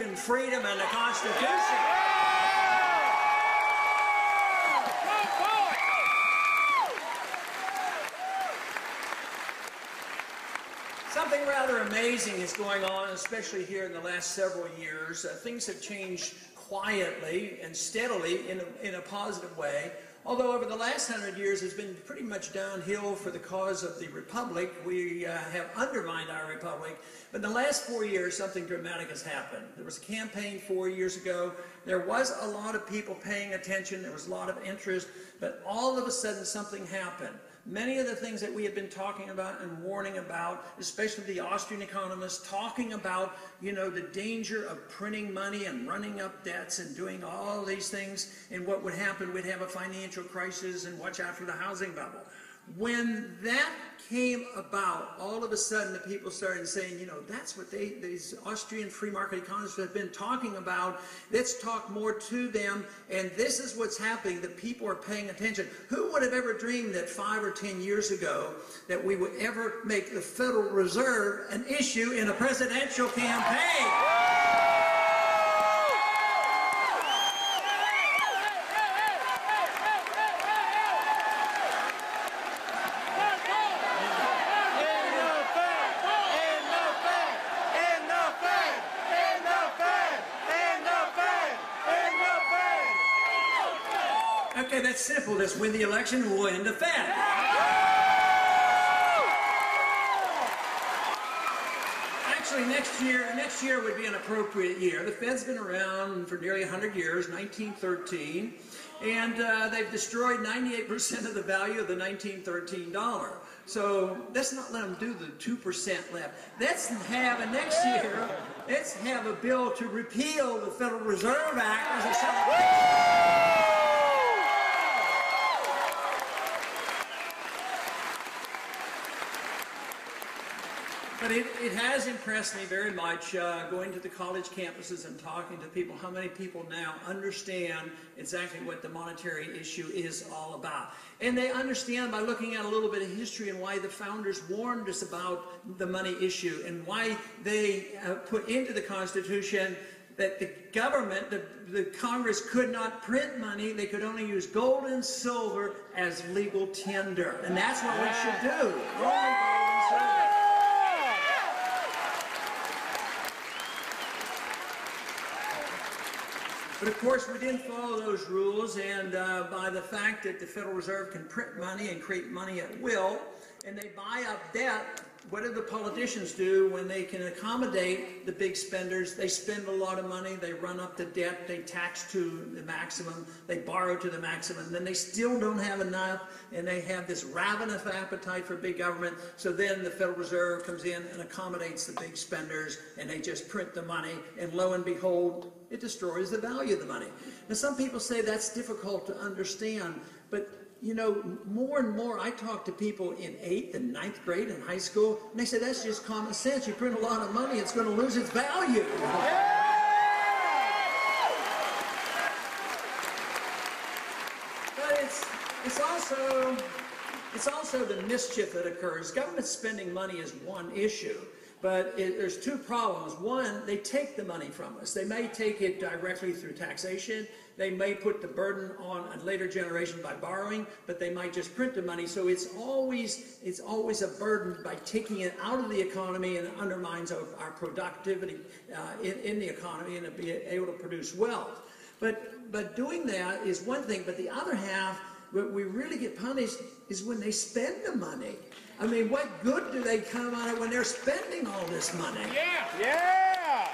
and freedom and the Constitution. Something rather amazing is going on, especially here in the last several years. Things have changed quietly and steadily in a positive way. Although over the last 100 years it's been pretty much downhill for the cause of the Republic. We have undermined our Republic. But in the last 4 years, something dramatic has happened. There was a campaign 4 years ago. There was a lot of people paying attention. There was a lot of interest. But all of a sudden, something happened. Many of the things that we have been talking about and warning about, especially the Austrian economists, talking about, the danger of printing money and running up debts and doing all these things, and what would happen, we'd have a financial crisis and watch out for the housing bubble. When that came about, all of a sudden the people started saying, that's what these Austrian free market economists have been talking about. Let's talk more to them. And this is what's happening, that people are paying attention. Who would have ever dreamed that 5 or 10 years ago that we would ever make the Federal Reserve an issue in a presidential campaign? Okay, that's simple. Let's win the election and we'll end the Fed. Actually, next year would be an appropriate year. The Fed's been around for nearly 100 years, 1913, and they've destroyed 98% of the value of the 1913 dollar. So let's not let them do the 2% left. Let's have next year, let's have a bill to repeal the Federal Reserve Act as a celebration. But it has impressed me very much going to the college campuses and talking to people, how many people now understand exactly what the monetary issue is all about. And they understand by looking at a little bit of history and why the founders warned us about the money issue and why they put into the Constitution that the government, the Congress could not print money. They could only use gold and silver as legal tender. And that's what we should do. Only gold and silver. But of course, we didn't follow those rules, and by the fact that the Federal Reserve can print money and create money at will, and they buy up debt, what do the politicians do when they can accommodate the big spenders? They spend a lot of money, they run up the debt, they tax to the maximum, they borrow to the maximum, then they still don't have enough, and they have this ravenous appetite for big government, so then the Federal Reserve comes in and accommodates the big spenders, and they just print the money, and lo and behold, it destroys the value of the money. Now, some people say that's difficult to understand, but more and more I talk to people in 8th and 9th grade in high school, and they say that's just common sense. You print a lot of money, it's going to lose its value. But it's also the mischief that occurs. Government spending money is one issue. But there's two problems. One, they take the money from us. They may take it directly through taxation. They may put the burden on a later generation by borrowing, but they might just print the money. So it's always a burden by taking it out of the economy, and it undermines our productivity in the economy and be able to produce wealth. But doing that is one thing, but the other half, what we really get punished is when they spend the money. I mean, what good do they come out of when they're spending all this money? Yeah! Yeah!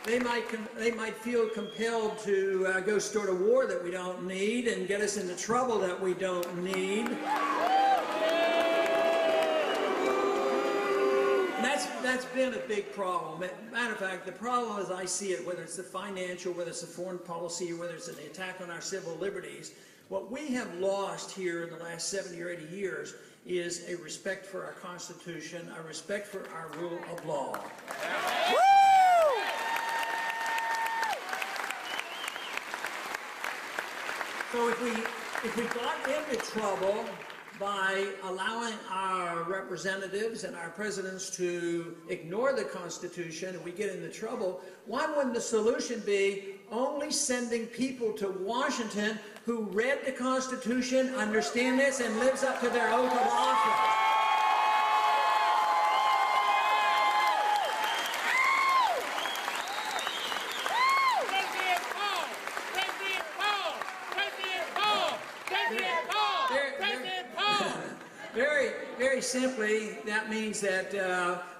They might feel compelled to go start a war that we don't need and get us into trouble that we don't need. That's been a big problem. Matter of fact, the problem as I see it, whether it's the financial, whether it's the foreign policy, whether it's an attack on our civil liberties, what we have lost here in the last 70 or 80 years is a respect for our Constitution, a respect for our rule of law. Woo! So if we got into trouble by allowing our representatives and our presidents to ignore the Constitution and we get into trouble, why wouldn't the solution be only sending people to Washington who read the Constitution, understand this, and lives up to their oath of office? Very simply, that means that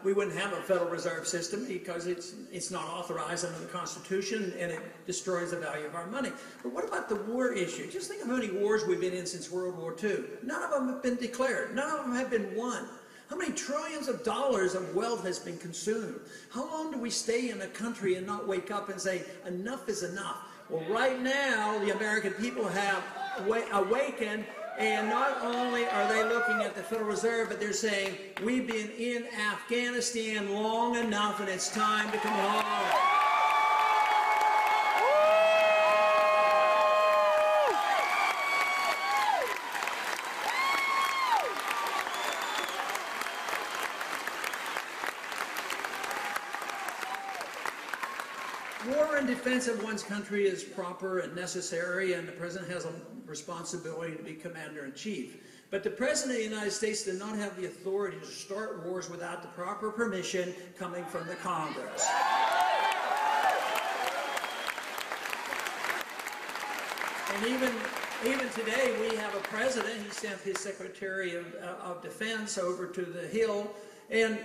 we wouldn't have a Federal Reserve System because it's not authorized under the Constitution and it destroys the value of our money. But what about the war issue? Just think of how many wars we've been in since World War II. None of them have been declared. None of them have been won. How many trillions of dollars of wealth has been consumed? How long do we stay in a country and not wake up and say, enough is enough? Well, right now, the American people have awakened. And not only are they looking at the Federal Reserve, but they're saying, we've been in Afghanistan long enough and it's time to come home. War in defense of one's country is proper and necessary, and the President has a responsibility to be Commander-in-Chief. But the President of the United States does not have the authority to start wars without the proper permission coming from the Congress. And even today, we have a President. He sent his Secretary of Defense over to the Hill. And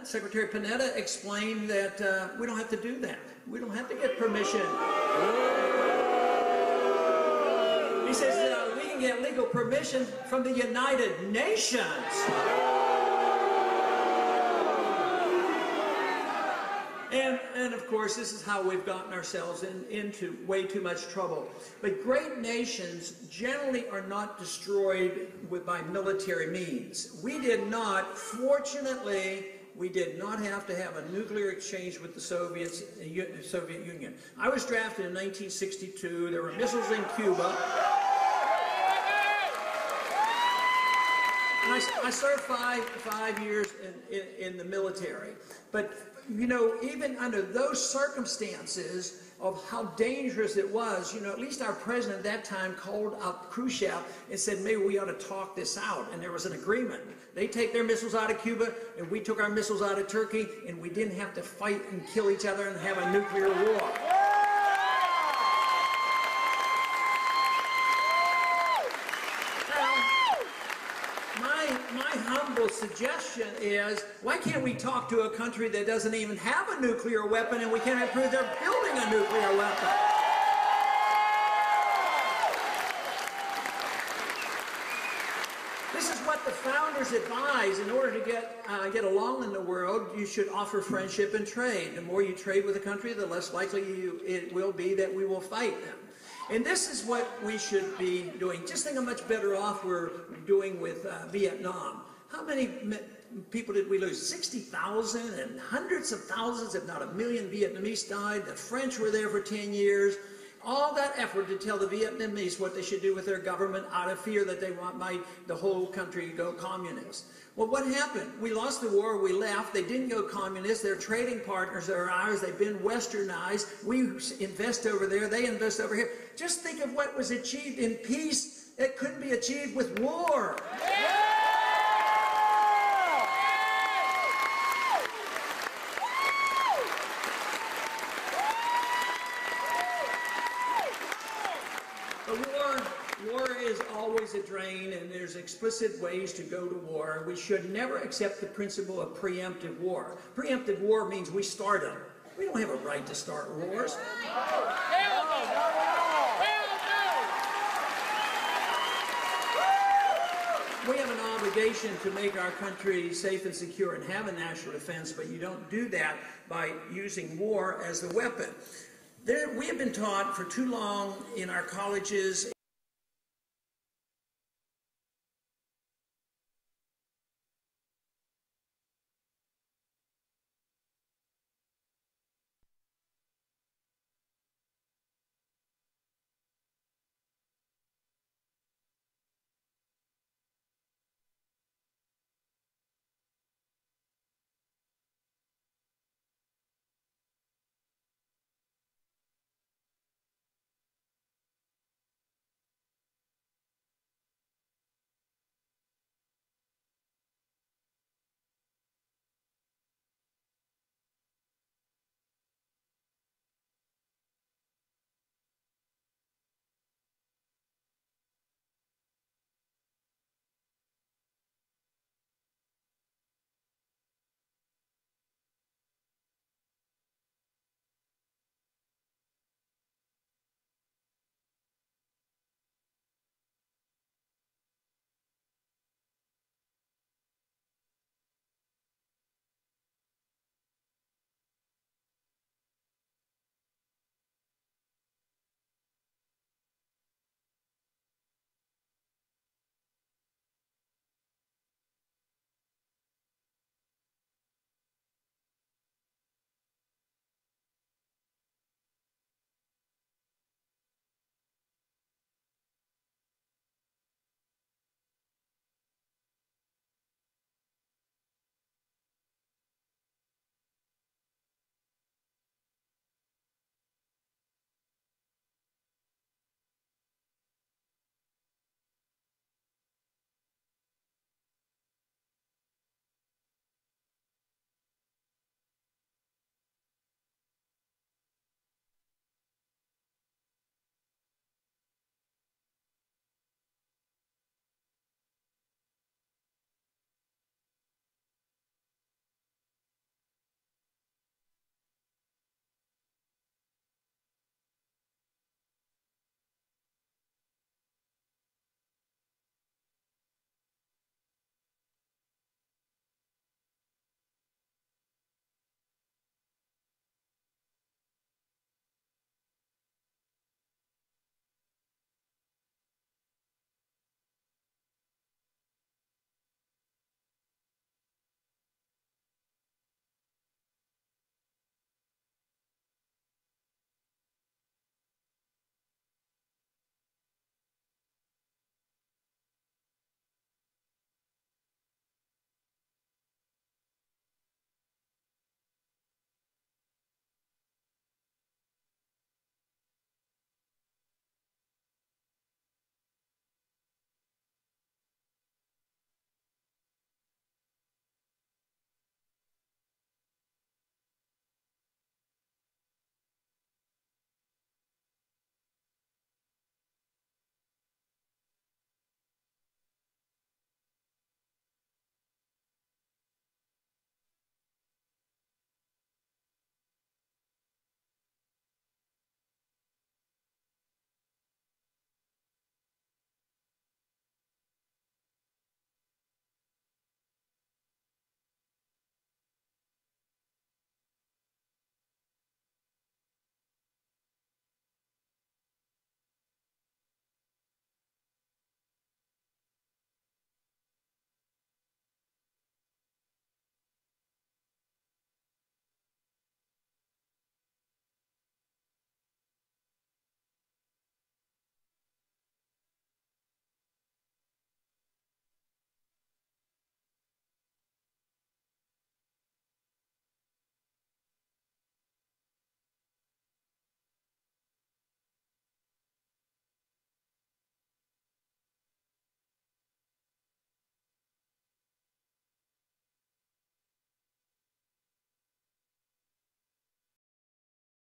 Secretary Panetta explained that we don't have to do that. We don't have to get permission. He says we can get legal permission from the United Nations. And of course, this is how we've gotten ourselves into way too much trouble. But great nations generally are not destroyed by military means. We did not, fortunately, we did not have to have a nuclear exchange with the Soviet Union. I was drafted in 1962. There were missiles in Cuba. And I served five years in the military. But you know, even under those circumstances of how dangerous it was, you know, at least our president at that time called up Khrushchev and said, maybe we ought to talk this out. And there was an agreement. They take their missiles out of Cuba, and we took our missiles out of Turkey, and we didn't have to fight and kill each other and have a nuclear war. My humble suggestion is, why can't we talk to a country that doesn't even have a nuclear weapon and we can't prove they're building a nuclear weapon? This is what the founders advised. In order to get along in the world, you should offer friendship and trade. The more you trade with a country, the less likely it will be that we will fight them. And this is what we should be doing. Just think how much better off we're doing with Vietnam. How many people did we lose? 60,000, and hundreds of thousands, if not 1 million Vietnamese died. The French were there for 10 years. All that effort to tell the Vietnamese what they should do with their government out of fear that they might the whole country go communist. Well, what happened? We lost the war, we left, they didn't go communist, they're trading partners that are ours, they've been westernized, we invest over there, they invest over here. Just think of what was achieved in peace that couldn't be achieved with war. War is always a drain, and there's explicit ways to go to war. We should never accept the principle of preemptive war. Preemptive war means we start them. We don't have a right to start wars. We have an obligation to make our country safe and secure and have a national defense, but you don't do that by using war as the weapon. We have been taught for too long in our colleges